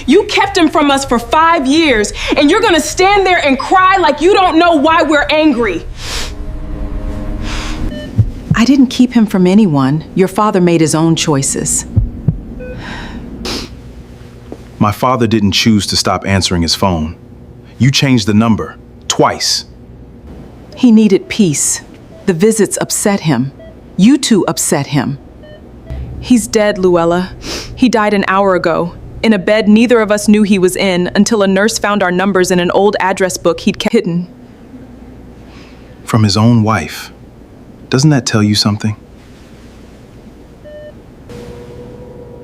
You kept him from us for 5 years, and you're gonna stand there and cry like you don't know why we're angry. I didn't keep him from anyone. Your father made his own choices. My father didn't choose to stop answering his phone. You changed the number, twice. He needed peace. The visits upset him. You two upset him. He's dead, Louella. He died an hour ago, in a bed neither of us knew he was in until a nurse found our numbers in an old address book he'd kept hidden. From his own wife. Doesn't that tell you something?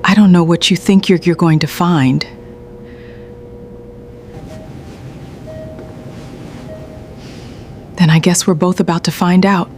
I don't know what you think you're going to find. Then I guess we're both about to find out.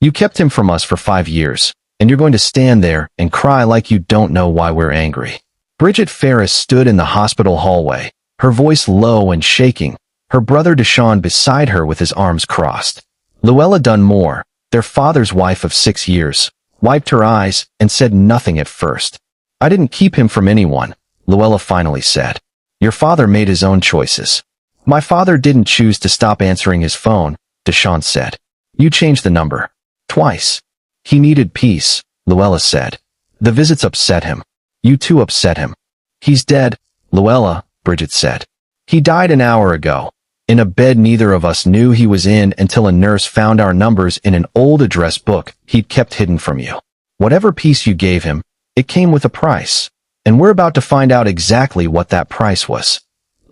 You kept him from us for 5 years, and you're going to stand there and cry like you don't know why we're angry. Bridgette Ferris stood in the hospital hallway, her voice low and shaking, her brother Desean beside her with his arms crossed. Louella Dunmore, their father's wife of 6 years, wiped her eyes and said nothing at first. I didn't keep him from anyone, Louella finally said. Your father made his own choices. My father didn't choose to stop answering his phone, Desean said. You changed the number. Twice. He needed peace, Louella said. The visits upset him. You two upset him. He's dead, Louella, Bridgette said. He died an hour ago, in a bed neither of us knew he was in until a nurse found our numbers in an old address book he'd kept hidden from you. Whatever peace you gave him, it came with a price, and we're about to find out exactly what that price was.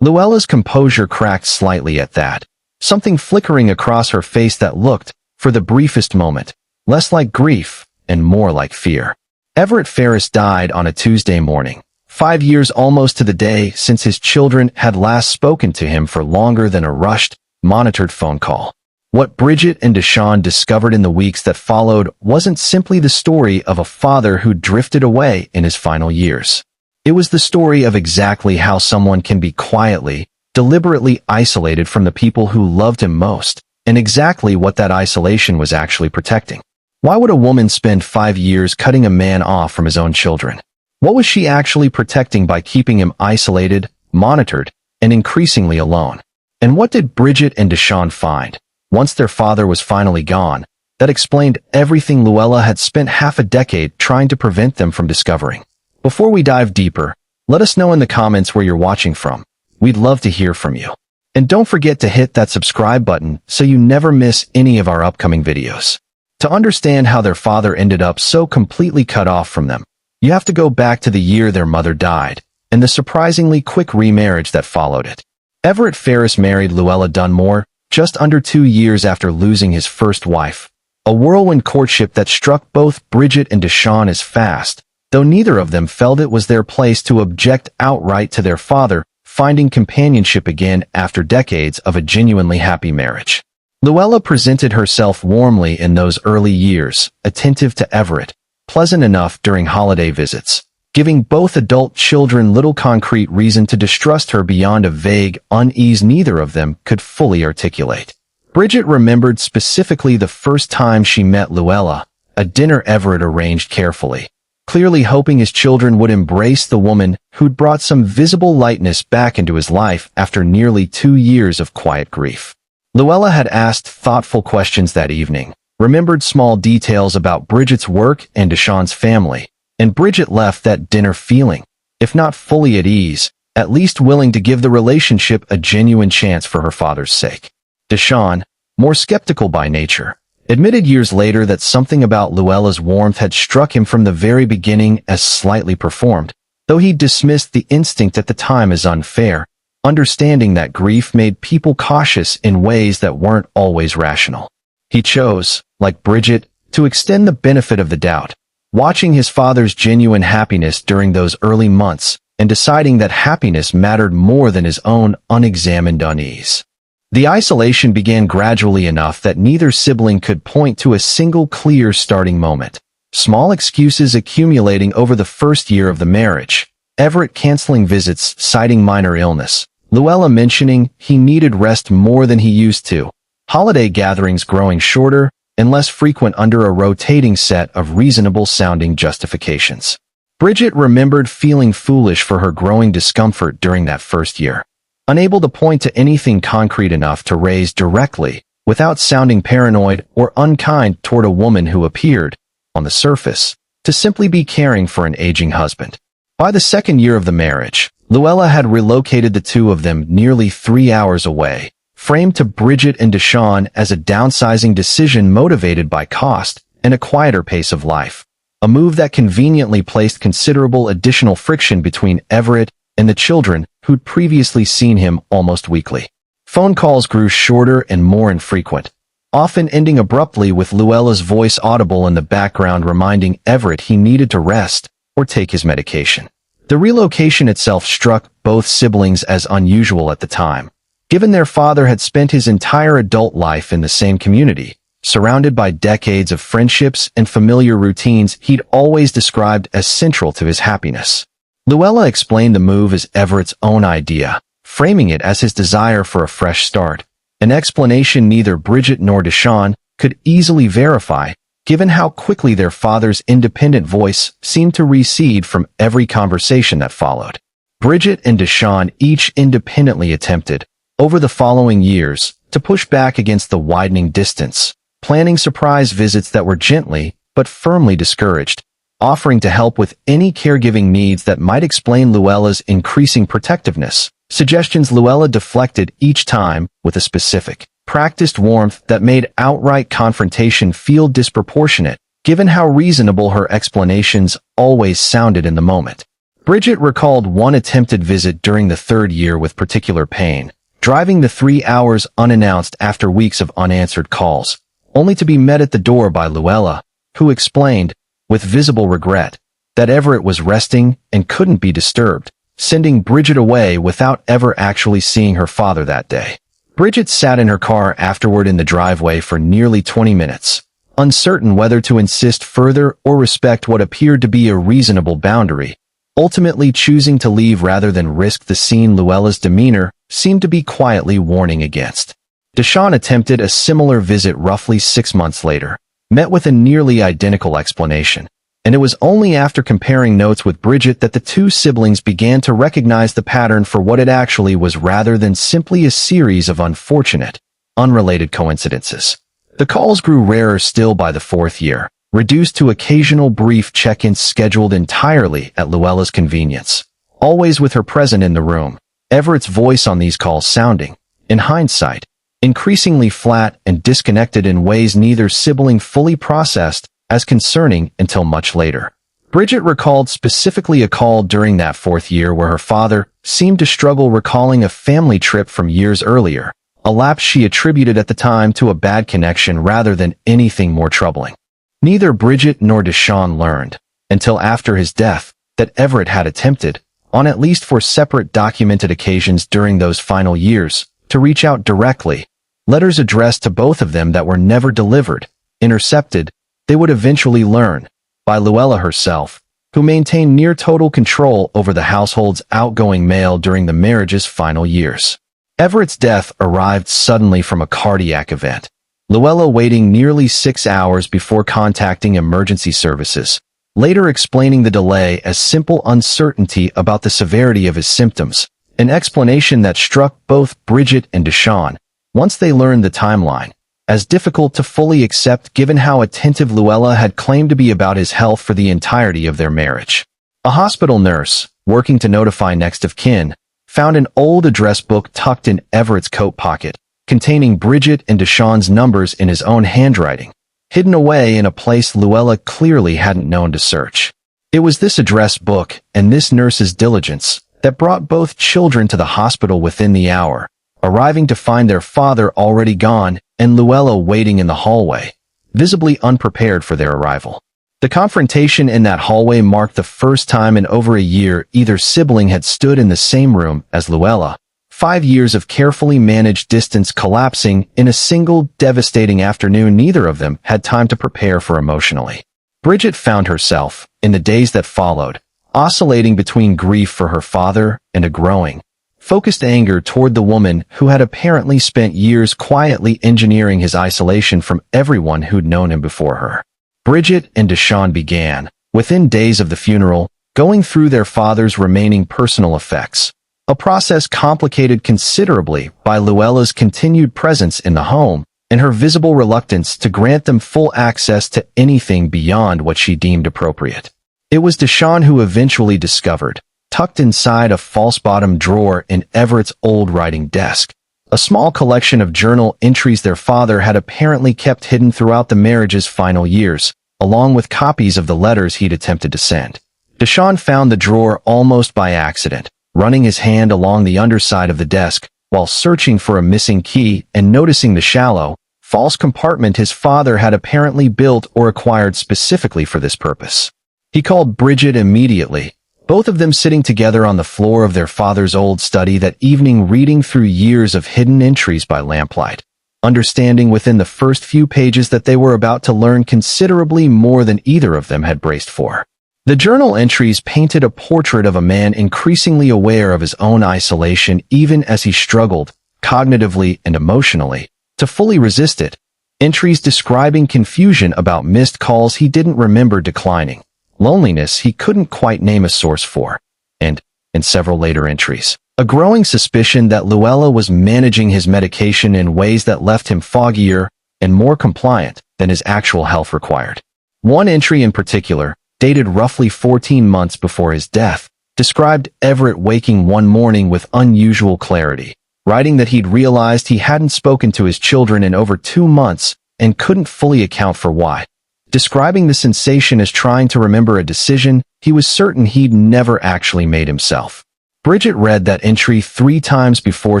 Louella's composure cracked slightly at that, something flickering across her face that looked, for the briefest moment, less like grief and more like fear. Everett Ferris died on a Tuesday morning, 5 years almost to the day since his children had last spoken to him for longer than a rushed, monitored phone call. What Bridgette and Desean discovered in the weeks that followed wasn't simply the story of a father who drifted away in his final years. It was the story of exactly how someone can be quietly, deliberately isolated from the people who loved him most, and exactly what that isolation was actually protecting. Why would a woman spend 5 years cutting a man off from his own children? What was she actually protecting by keeping him isolated, monitored, and increasingly alone? And what did Bridgette and Desean find, once their father was finally gone, that explained everything Louella had spent half a decade trying to prevent them from discovering? Before we dive deeper, let us know in the comments where you're watching from. We'd love to hear from you. And don't forget to hit that subscribe button so you never miss any of our upcoming videos. To understand how their father ended up so completely cut off from them, you have to go back to the year their mother died, and the surprisingly quick remarriage that followed it. Everett Ferris married Louella Dunmore just under 2 years after losing his first wife, a whirlwind courtship that struck both Bridgette and Desean as fast, though neither of them felt it was their place to object outright to their father finding companionship again after decades of a genuinely happy marriage. Louella presented herself warmly in those early years, attentive to Everett, pleasant enough during holiday visits, giving both adult children little concrete reason to distrust her beyond a vague unease neither of them could fully articulate. Bridgette remembered specifically the first time she met Louella, a dinner Everett arranged carefully, clearly hoping his children would embrace the woman who'd brought some visible lightness back into his life after nearly 2 years of quiet grief. Louella had asked thoughtful questions that evening, remembered small details about Bridgette's work and Desean's family, and Bridgette left that dinner feeling, if not fully at ease, at least willing to give the relationship a genuine chance for her father's sake. Desean, more skeptical by nature, admitted years later that something about Louella's warmth had struck him from the very beginning as slightly performed, though he dismissed the instinct at the time as unfair, understanding that grief made people cautious in ways that weren't always rational. He chose, like Bridgette, to extend the benefit of the doubt, watching his father's genuine happiness during those early months and deciding that happiness mattered more than his own unexamined unease. The isolation began gradually enough that neither sibling could point to a single clear starting moment. Small excuses accumulating over the first year of the marriage, Everett canceling visits citing minor illness, Louella mentioning he needed rest more than he used to, holiday gatherings growing shorter and less frequent under a rotating set of reasonable-sounding justifications. Bridgette remembered feeling foolish for her growing discomfort during that first year. Unable to point to anything concrete enough to raise directly, without sounding paranoid or unkind toward a woman who appeared, on the surface, to simply be caring for an aging husband. By the second year of the marriage, Louella had relocated the two of them nearly 3 hours away, framed to Bridgette and Desean as a downsizing decision motivated by cost and a quieter pace of life. A move that conveniently placed considerable additional friction between Everett and the children who'd previously seen him almost weekly. Phone calls grew shorter and more infrequent, often ending abruptly with Louella's voice audible in the background reminding Everett he needed to rest or take his medication. The relocation itself struck both siblings as unusual at the time, given their father had spent his entire adult life in the same community, surrounded by decades of friendships and familiar routines he'd always described as central to his happiness. Louella explained the move as Everett's own idea, framing it as his desire for a fresh start, an explanation neither Bridgette nor Desean could easily verify, given how quickly their father's independent voice seemed to recede from every conversation that followed. Bridgette and Desean each independently attempted, over the following years, to push back against the widening distance, planning surprise visits that were gently but firmly discouraged, offering to help with any caregiving needs that might explain Louella's increasing protectiveness, suggestions Louella deflected each time with a specific, practiced warmth that made outright confrontation feel disproportionate, given how reasonable her explanations always sounded in the moment. Bridgette recalled one attempted visit during the third year with particular pain, driving the 3 hours unannounced after weeks of unanswered calls, only to be met at the door by Louella, who explained, with visible regret, that Everett was resting and couldn't be disturbed, sending Bridgette away without ever actually seeing her father that day. Bridgette sat in her car afterward in the driveway for nearly 20 minutes, uncertain whether to insist further or respect what appeared to be a reasonable boundary, ultimately choosing to leave rather than risk the scene Louella's demeanor seemed to be quietly warning against. Desean attempted a similar visit roughly 6 months later, met with a nearly identical explanation, and it was only after comparing notes with Bridgette that the two siblings began to recognize the pattern for what it actually was rather than simply a series of unfortunate, unrelated coincidences. The calls grew rarer still by the 4th year, reduced to occasional brief check-ins scheduled entirely at Louella's convenience, always with her present in the room, Everett's voice on these calls sounding, in hindsight, increasingly flat and disconnected in ways neither sibling fully processed as concerning until much later. Bridgette recalled specifically a call during that 4th year where her father seemed to struggle recalling a family trip from years earlier, a lapse she attributed at the time to a bad connection rather than anything more troubling. Neither Bridgette nor Desean learned, until after his death, that Everett had attempted, on at least 4 separate documented occasions during those final years, to reach out directly, letters addressed to both of them that were never delivered, intercepted, they would eventually learn, by Louella herself, who maintained near total control over the household's outgoing mail during the marriage's final years. Everett's death arrived suddenly from a cardiac event, Louella waiting nearly 6 hours before contacting emergency services, later explaining the delay as simple uncertainty about the severity of his symptoms, an explanation that struck both Bridgette and Desean, once they learned the timeline, as difficult to fully accept given how attentive Louella had claimed to be about his health for the entirety of their marriage. A hospital nurse, working to notify next of kin, found an old address book tucked in Everett's coat pocket, containing Bridgette and Desean's numbers in his own handwriting, hidden away in a place Louella clearly hadn't known to search. It was this address book and this nurse's diligence that brought both children to the hospital within the hour, arriving to find their father already gone and Louella waiting in the hallway, visibly unprepared for their arrival. The confrontation in that hallway marked the first time in over a year either sibling had stood in the same room as Louella, 5 years of carefully managed distance collapsing in a single devastating afternoon neither of them had time to prepare for emotionally. Bridgette found herself, in the days that followed, oscillating between grief for her father and a growing, focused anger toward the woman who had apparently spent years quietly engineering his isolation from everyone who'd known him before her. Bridgette and Desean began, within days of the funeral, going through their father's remaining personal effects, a process complicated considerably by Louella's continued presence in the home and her visible reluctance to grant them full access to anything beyond what she deemed appropriate. It was Desean who eventually discovered, tucked inside a false-bottom drawer in Everett's old writing desk, a small collection of journal entries their father had apparently kept hidden throughout the marriage's final years, along with copies of the letters he'd attempted to send. Desean found the drawer almost by accident, running his hand along the underside of the desk while searching for a missing key and noticing the shallow, false compartment his father had apparently built or acquired specifically for this purpose. He called Bridgette immediately, both of them sitting together on the floor of their father's old study that evening reading through years of hidden entries by lamplight, understanding within the first few pages that they were about to learn considerably more than either of them had braced for. The journal entries painted a portrait of a man increasingly aware of his own isolation even as he struggled, cognitively and emotionally, to fully resist it. Entries describing confusion about missed calls he didn't remember declining, loneliness he couldn't quite name a source for, and, in several later entries, a growing suspicion that Louella was managing his medication in ways that left him foggier and more compliant than his actual health required. One entry in particular, dated roughly 14 months before his death, described Everett waking one morning with unusual clarity, writing that he'd realized he hadn't spoken to his children in over 2 months and couldn't fully account for why. Describing the sensation as trying to remember a decision he was certain he'd never actually made himself. Bridgette read that entry 3 times before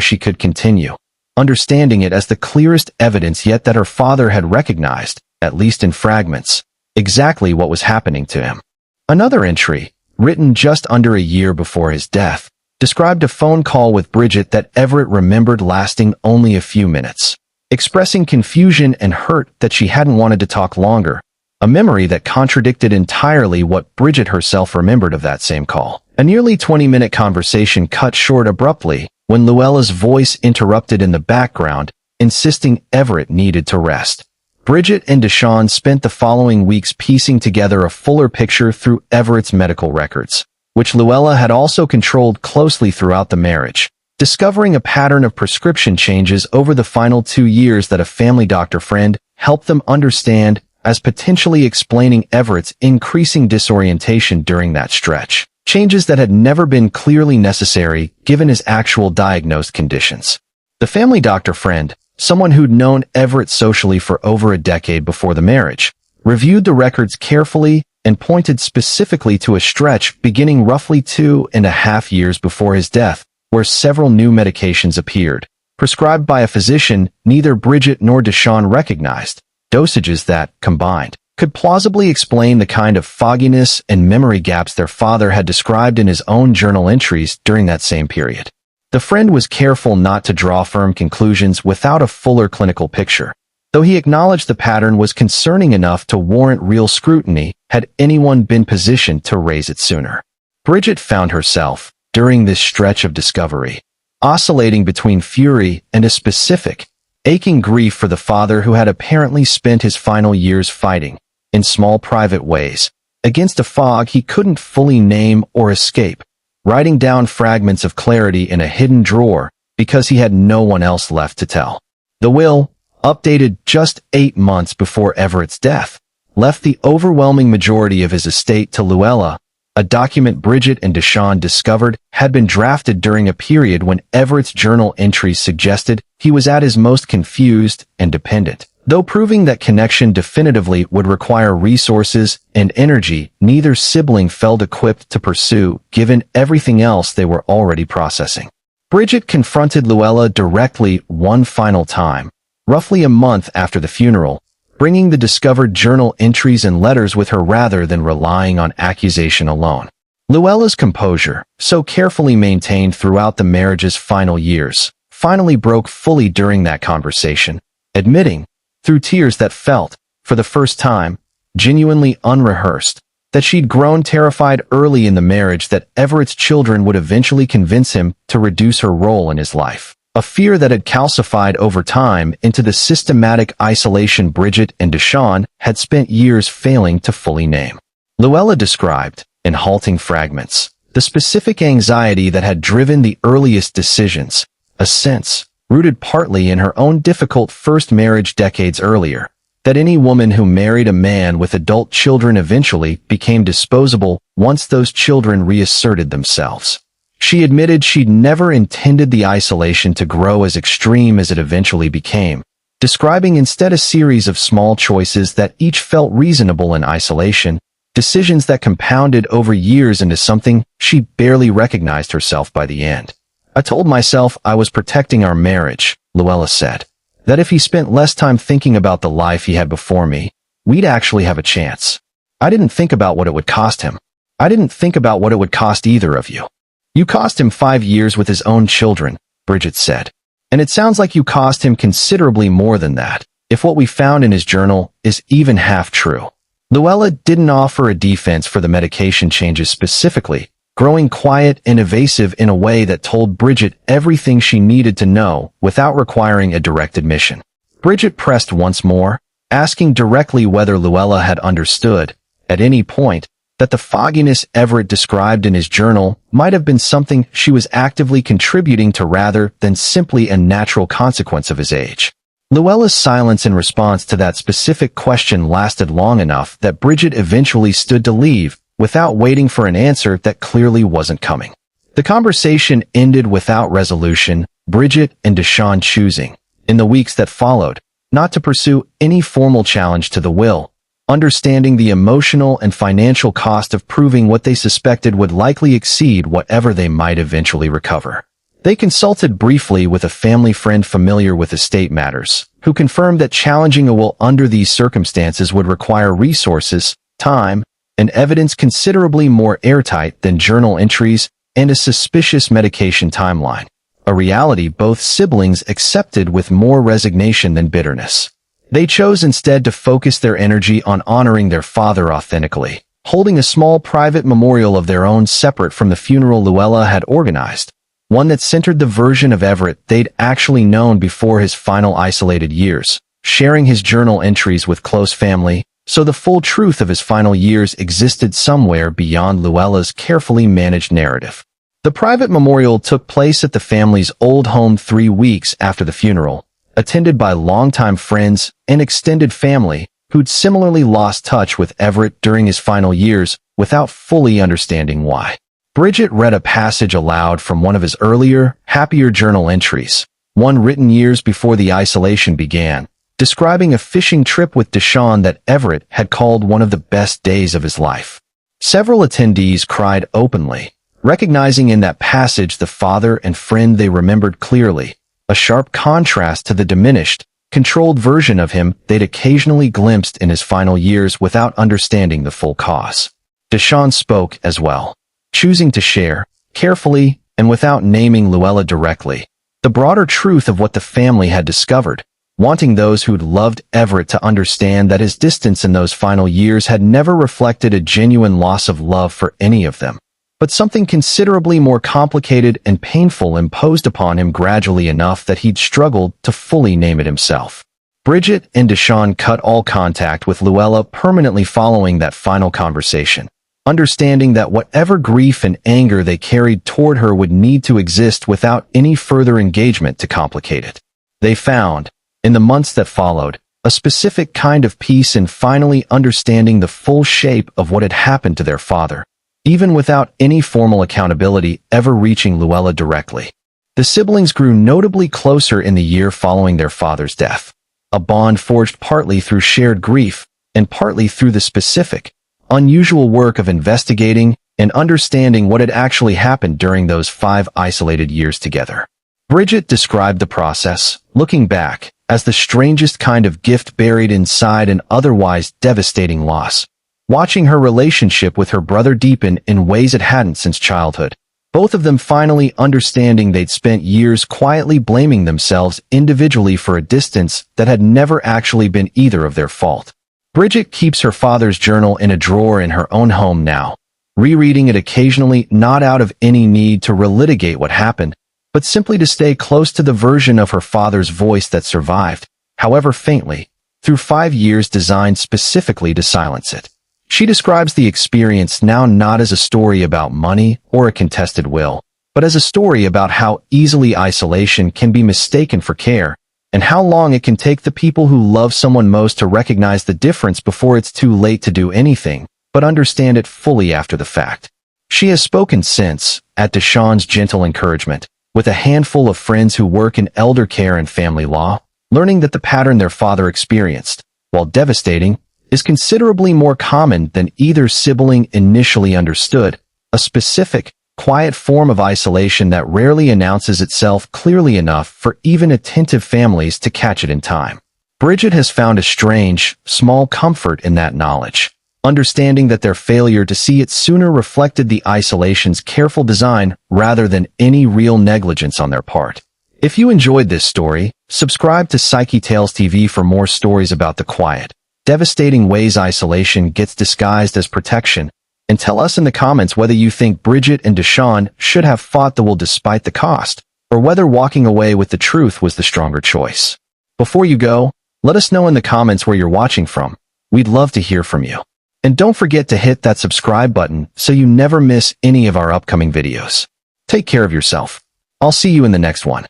she could continue, understanding it as the clearest evidence yet that her father had recognized, at least in fragments, exactly what was happening to him. Another entry, written just under a year before his death, described a phone call with Bridgette that Everett remembered lasting only a few minutes, expressing confusion and hurt that she hadn't wanted to talk longer, a memory that contradicted entirely what Bridgette herself remembered of that same call. A nearly 20-minute conversation cut short abruptly when Louella's voice interrupted in the background, insisting Everett needed to rest. Bridgette and Desean spent the following weeks piecing together a fuller picture through Everett's medical records, which Louella had also controlled closely throughout the marriage, discovering a pattern of prescription changes over the final 2 years that a family doctor friend helped them understand as potentially explaining Everett's increasing disorientation during that stretch, changes that had never been clearly necessary given his actual diagnosed conditions. The family doctor friend, someone who'd known Everett socially for over a decade before the marriage, reviewed the records carefully and pointed specifically to a stretch beginning roughly 2.5 years before his death, where several new medications appeared, prescribed by a physician neither Bridgette nor Desean recognized, dosages that, combined, could plausibly explain the kind of fogginess and memory gaps their father had described in his own journal entries during that same period. The friend was careful not to draw firm conclusions without a fuller clinical picture, though he acknowledged the pattern was concerning enough to warrant real scrutiny had anyone been positioned to raise it sooner. Bridgette found herself, during this stretch of discovery, oscillating between fury and a specific, aching grief for the father who had apparently spent his final years fighting, in small private ways, against a fog he couldn't fully name or escape, writing down fragments of clarity in a hidden drawer because he had no one else left to tell. The will, updated just 8 months before Everett's death, left the overwhelming majority of his estate to Louella, a document Bridgette and Desean discovered had been drafted during a period when Everett's journal entries suggested he was at his most confused and dependent. Though proving that connection definitively would require resources and energy neither sibling felt equipped to pursue given everything else they were already processing. Bridgette confronted Louella directly one final time, roughly a month after the funeral, bringing the discovered journal entries and letters with her rather than relying on accusation alone. Louella's composure, so carefully maintained throughout the marriage's final years, finally broke fully during that conversation, admitting, through tears that felt, for the first time, genuinely unrehearsed, that she'd grown terrified early in the marriage that Everett's children would eventually convince him to reduce her role in his life, a fear that had calcified over time into the systematic isolation Bridgette and Desean had spent years failing to fully name. Louella described, in halting fragments. The specific anxiety that had driven the earliest decisions, a sense, rooted partly in her own difficult first marriage decades earlier, that any woman who married a man with adult children eventually became disposable once those children reasserted themselves. She admitted she'd never intended the isolation to grow as extreme as it eventually became, describing instead a series of small choices that each felt reasonable in isolation, decisions that compounded over years into something she barely recognized herself by the end. I told myself I was protecting our marriage, Louella said. That if he spent less time thinking about the life he had before me, we'd actually have a chance. I didn't think about what it would cost him. I didn't think about what it would cost either of you. You cost him 5 years with his own children, Bridgette said. And it sounds like you cost him considerably more than that, if what we found in his journal is even half true. Louella didn't offer a defense for the medication changes specifically, growing quiet and evasive in a way that told Bridgette everything she needed to know without requiring a direct admission. Bridgette pressed once more, asking directly whether Louella had understood, at any point, that the fogginess Everett described in his journal might have been something she was actively contributing to rather than simply a natural consequence of his age. Louella's silence in response to that specific question lasted long enough that Bridgette eventually stood to leave, without waiting for an answer that clearly wasn't coming. The conversation ended without resolution, Bridgette and Desean choosing, in the weeks that followed, not to pursue any formal challenge to the will, understanding the emotional and financial cost of proving what they suspected would likely exceed whatever they might eventually recover. They consulted briefly with a family friend familiar with estate matters, who confirmed that challenging a will under these circumstances would require resources, time, and evidence considerably more airtight than journal entries and a suspicious medication timeline, a reality both siblings accepted with more resignation than bitterness. They chose instead to focus their energy on honoring their father authentically, holding a small private memorial of their own separate from the funeral Louella had organized, one that centered the version of Everett they'd actually known before his final isolated years, sharing his journal entries with close family, so the full truth of his final years existed somewhere beyond Louella's carefully managed narrative. The private memorial took place at the family's old home 3 weeks after the funeral, attended by longtime friends and extended family who'd similarly lost touch with Everett during his final years without fully understanding why. Bridgette read a passage aloud from one of his earlier, happier journal entries, one written years before the isolation began, describing a fishing trip with Desean that Everett had called one of the best days of his life. Several attendees cried openly, recognizing in that passage the father and friend they remembered clearly, a sharp contrast to the diminished, controlled version of him they'd occasionally glimpsed in his final years without understanding the full cause. Desean spoke as well, choosing to share, carefully and without naming Louella directly, the broader truth of what the family had discovered, wanting those who'd loved Everett to understand that his distance in those final years had never reflected a genuine loss of love for any of them, but something considerably more complicated and painful imposed upon him gradually enough that he'd struggled to fully name it himself. Bridgette and Desean cut all contact with Louella permanently following that final conversation, understanding that whatever grief and anger they carried toward her would need to exist without any further engagement to complicate it. They found, in the months that followed, a specific kind of peace in finally understanding the full shape of what had happened to their father, even without any formal accountability ever reaching Louella directly. The siblings grew notably closer in the year following their father's death, a bond forged partly through shared grief and partly through the specific, unusual work of investigating and understanding what had actually happened during those 5 isolated years together. Bridgette described the process, looking back, as the strangest kind of gift buried inside an otherwise devastating loss. Watching her relationship with her brother deepen in ways it hadn't since childhood, both of them finally understanding they'd spent years quietly blaming themselves individually for a distance that had never actually been either of their fault. Bridgette keeps her father's journal in a drawer in her own home now, rereading it occasionally not out of any need to relitigate what happened, but simply to stay close to the version of her father's voice that survived, however faintly, through 5 years designed specifically to silence it. She describes the experience now not as a story about money or a contested will, but as a story about how easily isolation can be mistaken for care, and how long it can take the people who love someone most to recognize the difference before it's too late to do anything, but understand it fully after the fact. She has spoken since, at Desean's gentle encouragement, with a handful of friends who work in elder care and family law, learning that the pattern their father experienced, while devastating, is considerably more common than either sibling initially understood, a specific, quiet form of isolation that rarely announces itself clearly enough for even attentive families to catch it in time. Bridgette has found a strange, small comfort in that knowledge, understanding that their failure to see it sooner reflected the isolation's careful design rather than any real negligence on their part. If you enjoyed this story, subscribe to Psyche Tales TV for more stories about the quiet, devastating ways isolation gets disguised as protection, and tell us in the comments whether you think Bridgette and Desean should have fought the will despite the cost, or whether walking away with the truth was the stronger choice. Before you go, let us know in the comments where you're watching from. We'd love to hear from you. And don't forget to hit that subscribe button so you never miss any of our upcoming videos. Take care of yourself. I'll see you in the next one.